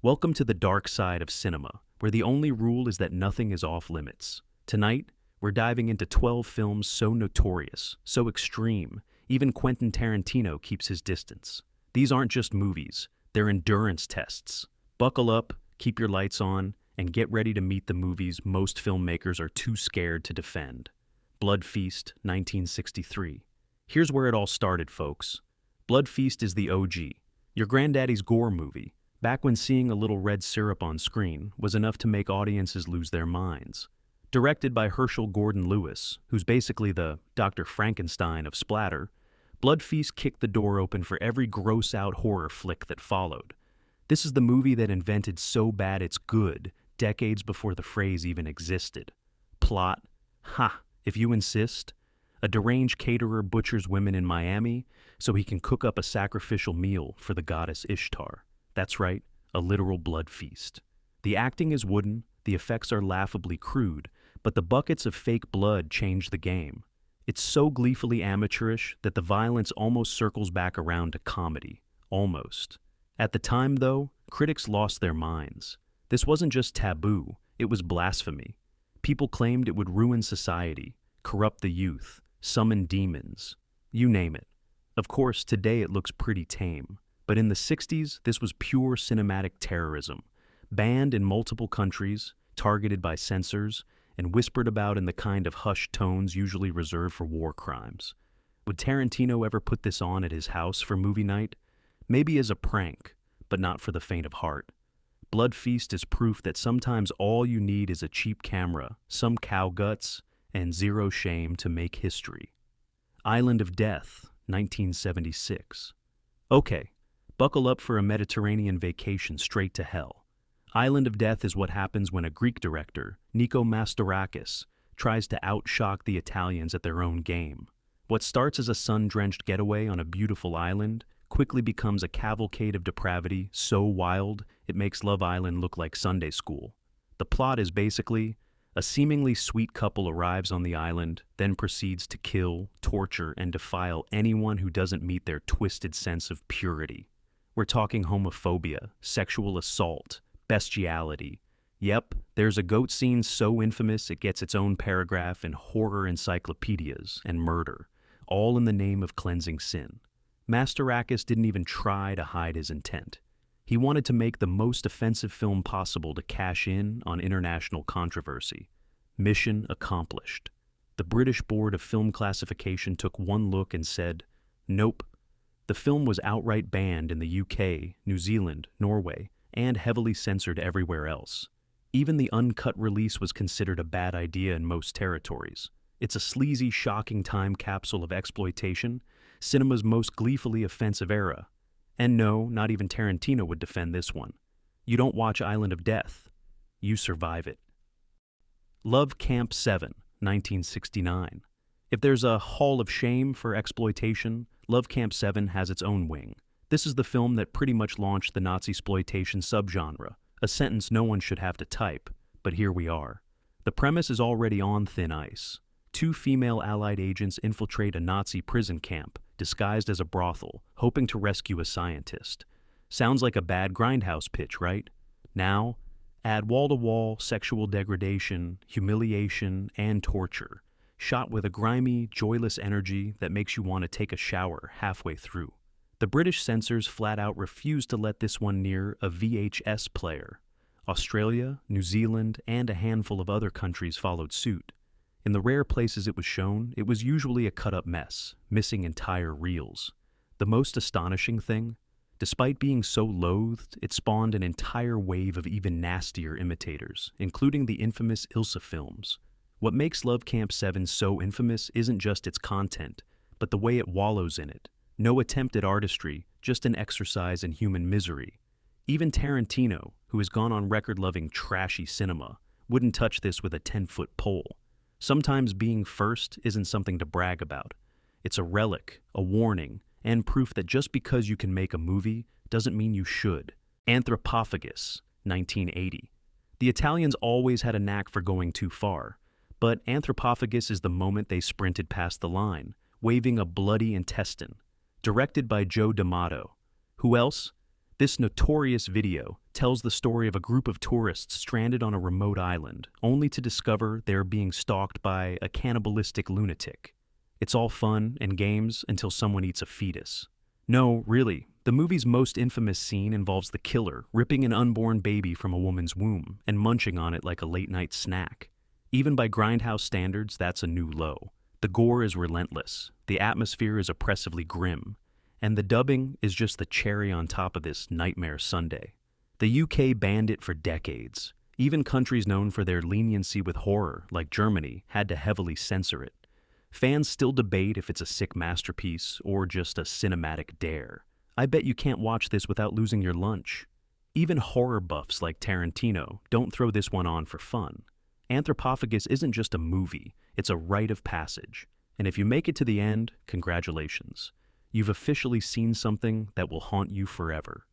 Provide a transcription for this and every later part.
Welcome to the dark side of cinema, where the only rule is that nothing is off limits. Tonight, we're diving into 12 films so notorious, so extreme, even Quentin Tarantino keeps his distance. These aren't just movies, they're endurance tests. Buckle up, keep your lights on, and get ready to meet the movies most filmmakers are too scared to defend. Blood Feast, 1963. Here's where it all started, folks. Blood Feast is the OG, your granddaddy's gore movie. Back when seeing a little red syrup on screen was enough to make audiences lose their minds. Directed by Herschel Gordon Lewis, who's basically the Dr. Frankenstein of splatter, Blood Feast kicked the door open for every gross-out horror flick that followed. This is the movie that invented "so bad it's good" decades before the phrase even existed. Plot? Ha, if you insist. A deranged caterer butchers women in Miami so he can cook up a sacrificial meal for the goddess Ishtar. That's right, a literal blood feast. The acting is wooden, the effects are laughably crude, but the buckets of fake blood change the game. It's so gleefully amateurish that the violence almost circles back around to comedy. Almost. At the time, though, critics lost their minds. This wasn't just taboo, it was blasphemy. People claimed it would ruin society, corrupt the youth, summon demons. You name it. Of course, today it looks pretty tame. But in the 60s, this was pure cinematic terrorism, banned in multiple countries, targeted by censors, and whispered about in the kind of hushed tones usually reserved for war crimes. Would Tarantino ever put this on at his house for movie night? Maybe as a prank, but not for the faint of heart. Blood Feast is proof that sometimes all you need is a cheap camera, some cow guts, and zero shame to make history. Island of Death, 1976. Okay. Buckle up for a Mediterranean vacation straight to hell. Island of Death is what happens when a Greek director, Nikos Mastorakis, tries to outshock the Italians at their own game. What starts as a sun-drenched getaway on a beautiful island quickly becomes a cavalcade of depravity so wild it makes Love Island look like Sunday school. The plot is basically, a seemingly sweet couple arrives on the island, then proceeds to kill, torture, and defile anyone who doesn't meet their twisted sense of purity. We're talking homophobia, sexual assault, bestiality. Yep, there's a goat scene so infamous it gets its own paragraph in horror encyclopedias, and murder, all in the name of cleansing sin. Mastorakis didn't even try to hide his intent. He wanted to make the most offensive film possible to cash in on international controversy. Mission accomplished. The British Board of Film Classification took one look and said, "Nope." The film was outright banned in the UK, New Zealand, Norway, and heavily censored everywhere else. Even the uncut release was considered a bad idea in most territories. It's a sleazy, shocking time capsule of exploitation, cinema's most gleefully offensive era. And no, not even Tarantino would defend this one. You don't watch Island of Death, you survive it. Hellcamp 7, 1969. If there's a hall of shame for exploitation, Hellcamp 7 has its own wing. This is the film that pretty much launched the Nazi-sploitation subgenre, a sentence no one should have to type, but here we are. The premise is already on thin ice. Two female Allied agents infiltrate a Nazi prison camp, disguised as a brothel, hoping to rescue a scientist. Sounds like a bad grindhouse pitch, right? Now, add wall-to-wall sexual degradation, humiliation, and torture, shot with a grimy, joyless energy that makes you want to take a shower halfway through. The British censors flat out refused to let this one near a VHS player. Australia, New Zealand, and a handful of other countries followed suit. In the rare places it was shown, it was usually a cut-up mess, missing entire reels. The most astonishing thing? Despite being so loathed, it spawned an entire wave of even nastier imitators, including the infamous Elsa films. What makes Hellcamp 7 so infamous isn't just its content, but the way it wallows in it. No attempt at artistry, just an exercise in human misery. Even Tarantino, who has gone on record loving trashy cinema, wouldn't touch this with a 10-foot pole. Sometimes being first isn't something to brag about. It's a relic, a warning, and proof that just because you can make a movie doesn't mean you should. Anthropophagus, 1980. The Italians always had a knack for going too far. But Anthropophagus is the moment they sprinted past the line, waving a bloody intestine. Directed by Joe D'Amato. Who else? This notorious video tells the story of a group of tourists stranded on a remote island, only to discover they're being stalked by a cannibalistic lunatic. It's all fun and games until someone eats a fetus. No, really, the movie's most infamous scene involves the killer ripping an unborn baby from a woman's womb and munching on it like a late-night snack. Even by grindhouse standards, that's a new low. The gore is relentless, the atmosphere is oppressively grim, and the dubbing is just the cherry on top of this nightmare sundae. The UK banned it for decades. Even countries known for their leniency with horror, like Germany, had to heavily censor it. Fans still debate if it's a sick masterpiece or just a cinematic dare. I bet you can't watch this without losing your lunch. Even horror buffs like Tarantino don't throw this one on for fun. Anthropophagus isn't just a movie, it's a rite of passage. And if you make it to the end, congratulations. You've officially seen something that will haunt you forever.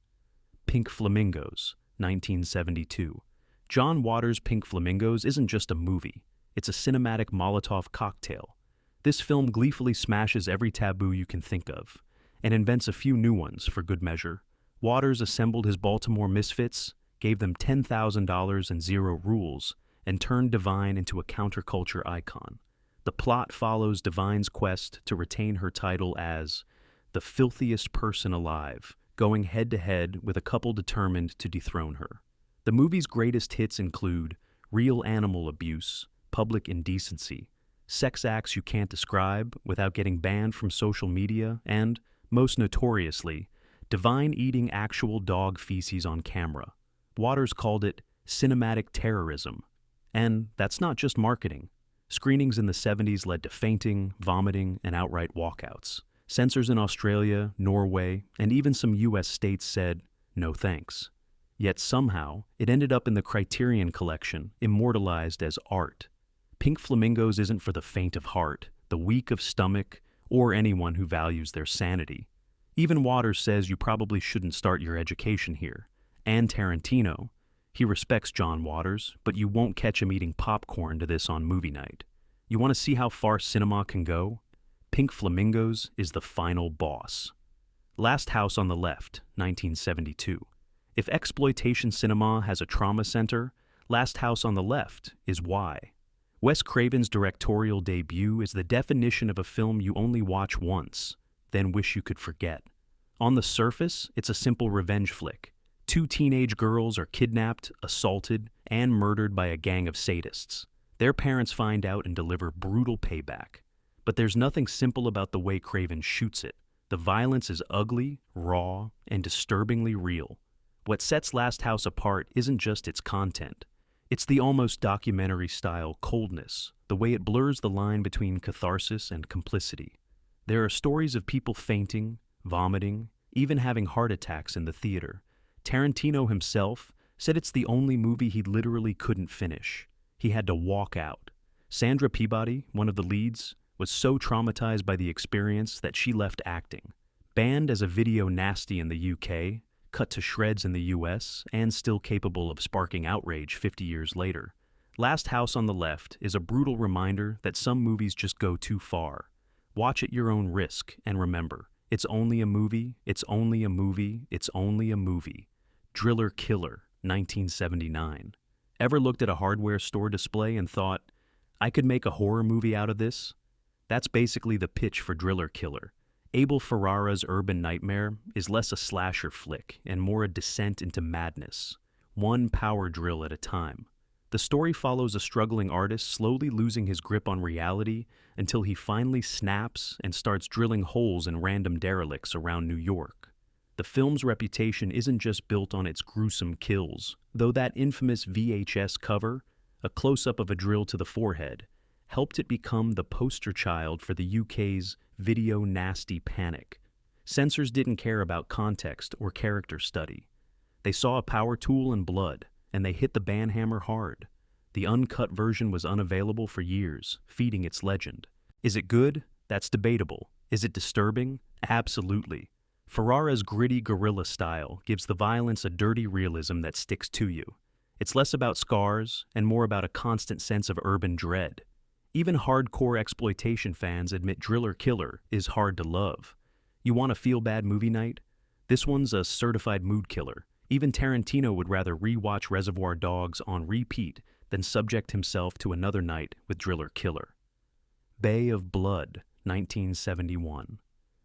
Pink Flamingos, 1972. John Waters' Pink Flamingos isn't just a movie, it's a cinematic Molotov cocktail. This film gleefully smashes every taboo you can think of, and invents a few new ones for good measure. Waters assembled his Baltimore misfits, gave them $10,000 and zero rules, and turned Divine into a counterculture icon. The plot follows Divine's quest to retain her title as the filthiest person alive, going head-to-head with a couple determined to dethrone her. The movie's greatest hits include real animal abuse, public indecency, sex acts you can't describe without getting banned from social media, and, most notoriously, Divine eating actual dog feces on camera. Waters called it cinematic terrorism. And that's not just marketing. Screenings in the 70s led to fainting, vomiting, and outright walkouts. Censors in Australia, Norway, and even some US states said, no thanks. Yet somehow, it ended up in the Criterion Collection, immortalized as art. Pink Flamingos isn't for the faint of heart, the weak of stomach, or anyone who values their sanity. Even Waters says you probably shouldn't start your education here. And Tarantino. He respects John Waters, but you won't catch him eating popcorn to this on movie night. You want to see how far cinema can go? Pink Flamingos is the final boss. Last House on the Left, 1972. If exploitation cinema has a trauma center, Last House on the Left is why. Wes Craven's directorial debut is the definition of a film you only watch once, then wish you could forget. On the surface, it's a simple revenge flick. Two teenage girls are kidnapped, assaulted, and murdered by a gang of sadists. Their parents find out and deliver brutal payback. But there's nothing simple about the way Craven shoots it. The violence is ugly, raw, and disturbingly real. What sets Last House apart isn't just its content. It's the almost documentary-style coldness, the way it blurs the line between catharsis and complicity. There are stories of people fainting, vomiting, even having heart attacks in the theater. Tarantino himself said it's the only movie he literally couldn't finish. He had to walk out. Sandra Peabody, one of the leads, was so traumatized by the experience that she left acting. Banned as a video nasty in the UK, cut to shreds in the US, and still capable of sparking outrage 50 years later, Last House on the Left is a brutal reminder that some movies just go too far. Watch at your own risk, and remember, it's only a movie, it's only a movie, it's only a movie. Driller Killer, 1979. Ever looked at a hardware store display and thought, I could make a horror movie out of this? That's basically the pitch for Driller Killer. Abel Ferrara's Urban Nightmare is less a slasher flick and more a descent into madness, one power drill at a time. The story follows a struggling artist slowly losing his grip on reality until he finally snaps and starts drilling holes in random derelicts around New York. The film's reputation isn't just built on its gruesome kills, though that infamous VHS cover, a close-up of a drill to the forehead, helped it become the poster child for the UK's video nasty panic. Censors didn't care about context or character study. They saw a power tool and blood, and they hit the banhammer hard. The uncut version was unavailable for years, feeding its legend. Is it good? That's debatable. Is it disturbing? Absolutely. Ferrara's gritty guerrilla style gives the violence a dirty realism that sticks to you. It's less about scars and more about a constant sense of urban dread. Even hardcore exploitation fans admit Driller Killer is hard to love. You want a feel-bad movie night? This one's a certified mood killer. Even Tarantino would rather re-watch Reservoir Dogs on repeat than subject himself to another night with Driller Killer. Bay of Blood, 1971.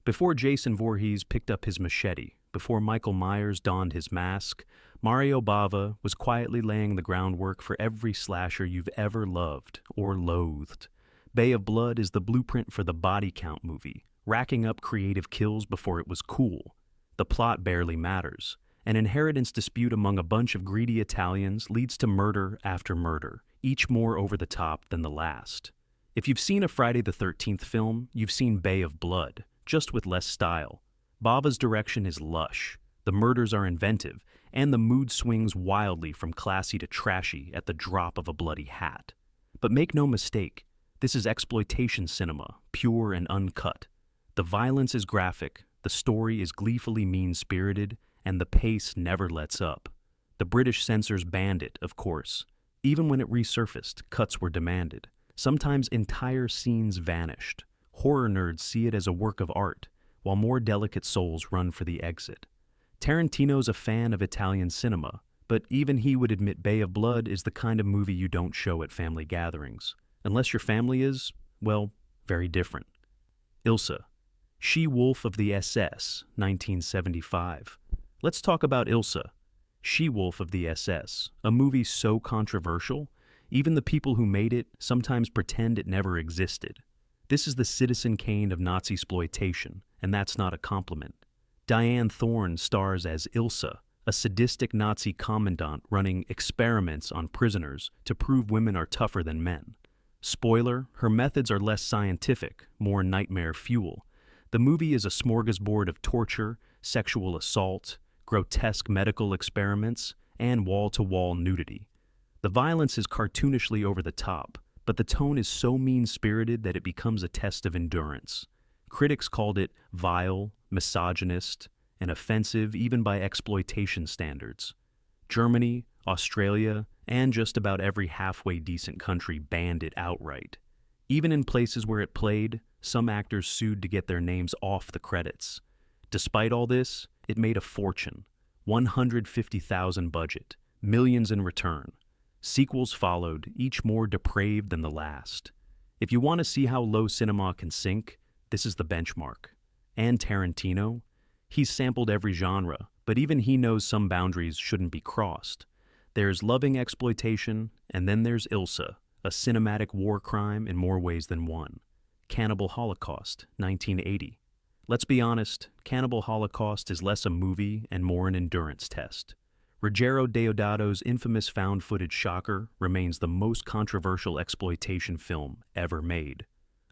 Before Jason Voorhees picked up his machete, before Michael Myers donned his mask, Mario Bava was quietly laying the groundwork for every slasher you've ever loved or loathed. Bay of Blood is the blueprint for the body count movie, racking up creative kills before it was cool. The plot barely matters. An inheritance dispute among a bunch of greedy Italians leads to murder after murder, each more over the top than the last. If you've seen a Friday the 13th film, you've seen Bay of Blood, just with less style. Bava's direction is lush, the murders are inventive, and the mood swings wildly from classy to trashy at the drop of a bloody hat. But make no mistake, this is exploitation cinema, pure and uncut. The violence is graphic, the story is gleefully mean-spirited, and the pace never lets up. The British censors banned it, of course. Even when it resurfaced, cuts were demanded. Sometimes entire scenes vanished. Horror nerds see it as a work of art, while more delicate souls run for the exit. Tarantino's a fan of Italian cinema, but even he would admit Bay of Blood is the kind of movie you don't show at family gatherings. Unless your family is, well, very different. Elsa Shewolf of the SS, 1975. Let's talk about Elsa Shewolf of the SS, a movie so controversial, even the people who made it sometimes pretend it never existed. This is the Citizen Kane of Nazi-sploitation, and that's not a compliment. Diane Thorne stars as Elsa, a sadistic Nazi commandant running experiments on prisoners to prove women are tougher than men. Spoiler, her methods are less scientific, more nightmare fuel. The movie is a smorgasbord of torture, sexual assault, grotesque medical experiments, and wall-to-wall nudity. The violence is cartoonishly over the top, but the tone is so mean-spirited that it becomes a test of endurance. Critics called it vile, misogynist, and offensive even by exploitation standards. Germany, Australia, and just about every halfway decent country banned it outright. Even in places where it played, some actors sued to get their names off the credits. Despite all this, it made a fortune. $150,000 budget, millions in return. Sequels followed, each more depraved than the last. If you want to see how low cinema can sink, this is the benchmark. And Tarantino? He's sampled every genre, but even he knows some boundaries shouldn't be crossed. There's loving exploitation, and then there's Elsa, a cinematic war crime in more ways than one. Cannibal Holocaust, 1980. Let's be honest, Cannibal Holocaust is less a movie and more an endurance test. Ruggero Deodato's infamous found-footage shocker remains the most controversial exploitation film ever made.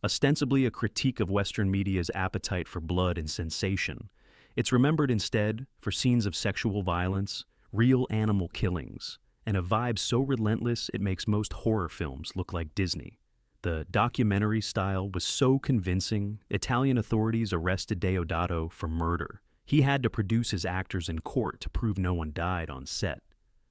Ostensibly a critique of Western media's appetite for blood and sensation, it's remembered instead for scenes of sexual violence, real animal killings, and a vibe so relentless it makes most horror films look like Disney. The documentary style was so convincing, Italian authorities arrested Deodato for murder. He had to produce his actors in court to prove no one died on set.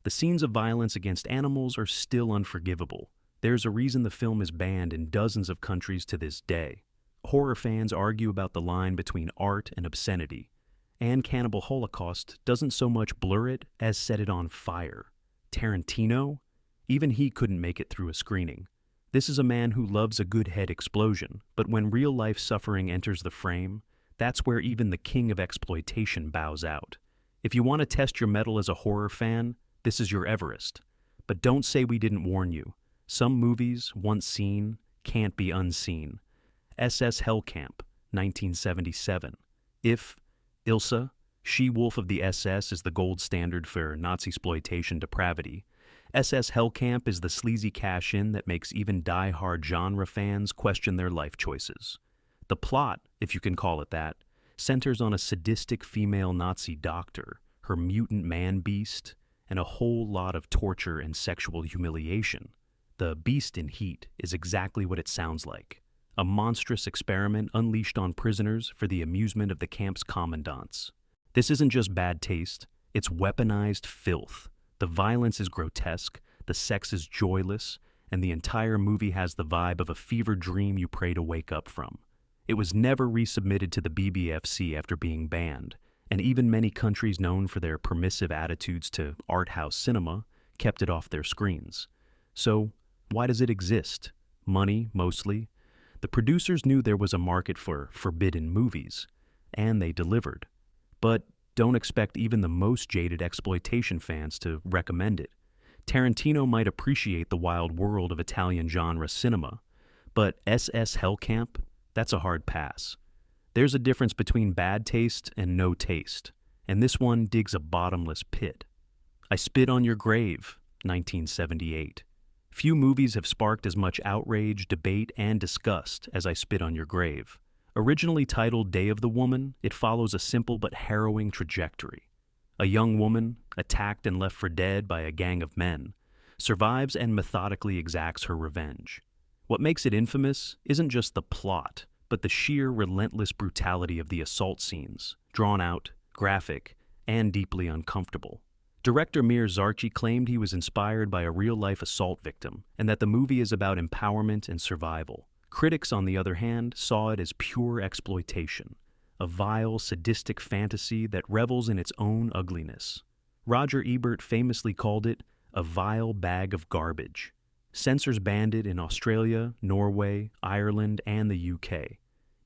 The scenes of violence against animals are still unforgivable. There's a reason the film is banned in dozens of countries to this day. Horror fans argue about the line between art and obscenity, and Cannibal Holocaust doesn't so much blur it as set it on fire. Tarantino? Even he couldn't make it through a screening. This is a man who loves a good head explosion, but when real-life suffering enters the frame, that's where even the king of exploitation bows out. If you want to test your mettle as a horror fan, this is your Everest. But don't say we didn't warn you. Some movies, once seen, can't be unseen. SS Hellcamp, 1977. If Elsa Shewolf of the SS is the gold standard for Nazi-sploitation depravity, SS Hellcamp is the sleazy cash-in that makes even die-hard genre fans question their life choices. The plot, if you can call it that, centers on a sadistic female Nazi doctor, her mutant man-beast, and a whole lot of torture and sexual humiliation. The beast in heat is exactly what it sounds like. A monstrous experiment unleashed on prisoners for the amusement of the camp's commandants. This isn't just bad taste, it's weaponized filth. The violence is grotesque, the sex is joyless, and the entire movie has the vibe of a fever dream you pray to wake up from. It was never resubmitted to the BBFC after being banned, and even many countries known for their permissive attitudes to art house cinema kept it off their screens. So, why does it exist? Money, mostly. The producers knew there was a market for forbidden movies, and they delivered. But don't expect even the most jaded exploitation fans to recommend it. Tarantino might appreciate the wild world of Italian genre cinema, but SS Hellcamp, that's a hard pass. There's a difference between bad taste and no taste, and this one digs a bottomless pit. I Spit on Your Grave, 1978. Few movies have sparked as much outrage, debate, and disgust as I Spit on Your Grave. Originally titled Day of the Woman, it follows a simple but harrowing trajectory. A young woman, attacked and left for dead by a gang of men, survives and methodically exacts her revenge. What makes it infamous isn't just the plot, but the sheer relentless brutality of the assault scenes, drawn out, graphic, and deeply uncomfortable. Director Mir Zarchi claimed he was inspired by a real-life assault victim, and that the movie is about empowerment and survival. Critics, on the other hand, saw it as pure exploitation, a vile, sadistic fantasy that revels in its own ugliness. Roger Ebert famously called it a vile bag of garbage. Censors banned it in Australia, Norway, Ireland, and the UK.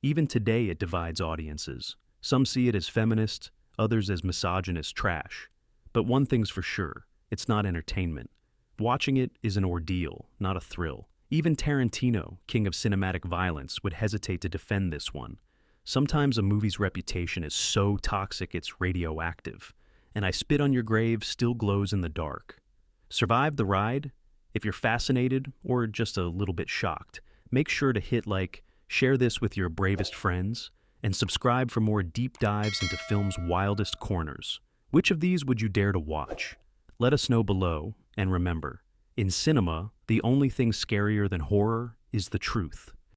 Even today it divides audiences. Some see it as feminist, others as misogynist trash. But one thing's for sure, it's not entertainment. Watching it is an ordeal, not a thrill. Even Tarantino, king of cinematic violence, would hesitate to defend this one. Sometimes a movie's reputation is so toxic it's radioactive, and I Spit on Your Grave still glows in the dark. Survive the ride? If you're fascinated, or just a little bit shocked, make sure to hit like, share this with your bravest friends, and subscribe for more deep dives into film's wildest corners. Which of these would you dare to watch? Let us know below, and remember, in cinema, the only thing scarier than horror is the truth.